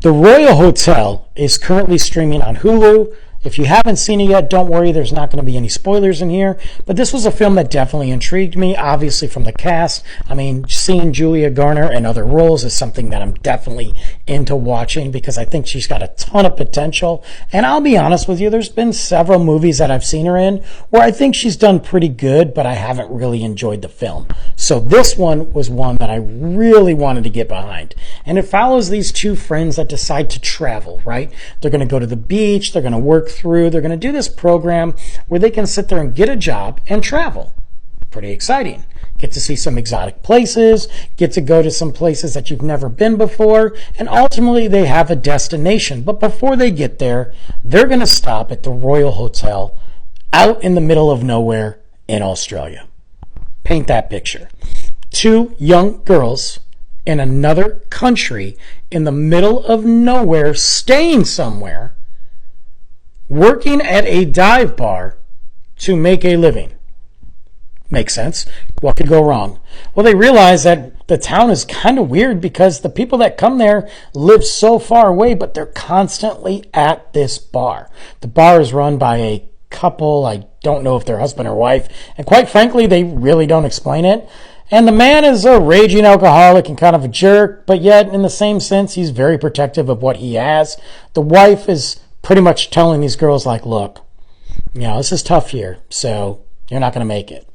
The Royal Hotel is currently streaming on Hulu. If you haven't seen it yet, don't worry, there's not going to be any spoilers in here. But this was a film that definitely intrigued me, obviously from the cast. I mean, seeing Julia Garner in other roles is something that I'm definitely into watching because I think she's got a ton of potential. And I'll be honest with you, there's been several movies that I've seen her in where I think she's done pretty good, but I haven't really enjoyed the film. So this one was one that I really wanted to get behind. And it follows these two friends that decide to travel, right? They're going to go to the beach, they're going to work through, they're going to do this program where they can sit there and get a job and travel. Pretty exciting. Get to see some exotic places, get to go to some places that you've never been before, and ultimately they have a destination. But before they get there, they're going to stop at the Royal Hotel out in the middle of nowhere in Australia. Paint that picture. Two young girls in another country in the middle of nowhere, staying somewhere, working at a dive bar to make a living. Makes sense. What could go wrong? Well, they realize that the town is kind of weird because the people that come there live so far away, but they're constantly at this bar. The bar is run by a couple. I don't know if they're husband or wife. And quite frankly, they really don't explain it. And the man is a raging alcoholic and kind of a jerk, but yet in the same sense, he's very protective of what he has. The wife is pretty much telling these girls like, look, this is tough here, so you're not going to make it.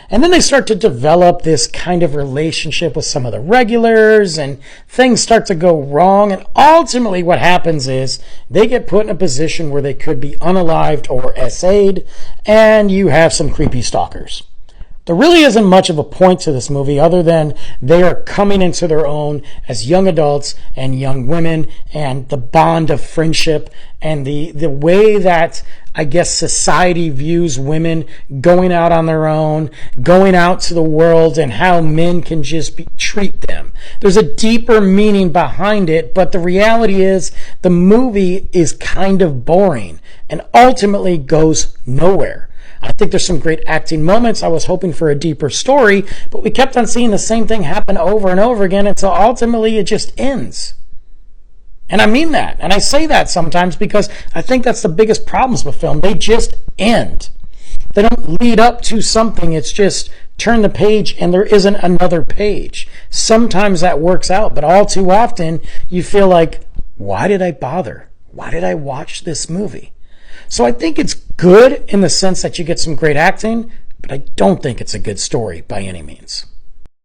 And then they start to develop this kind of relationship with some of the regulars, and things start to go wrong. And ultimately what happens is they get put in a position where they could be unalived or SA'd, and you have some creepy stalkers. There really isn't much of a point to this movie other than they are coming into their own as young adults and young women, and the bond of friendship and the way that I guess society views women going out on their own, going out to the world, and how men can just treat them. There's a deeper meaning behind it, but the reality is the movie is kind of boring and ultimately goes nowhere. I think there's some great acting moments. I was hoping for a deeper story, but we kept on seeing the same thing happen over and over again until ultimately it just ends. And I mean that. And I say that sometimes because I think that's the biggest problems with film. They just end. They don't lead up to something. It's just turn the page and there isn't another page. Sometimes that works out, but all too often you feel like, why did I bother? Why did I watch this movie? So I think it's good in the sense that you get some great acting, but I don't think it's a good story by any means.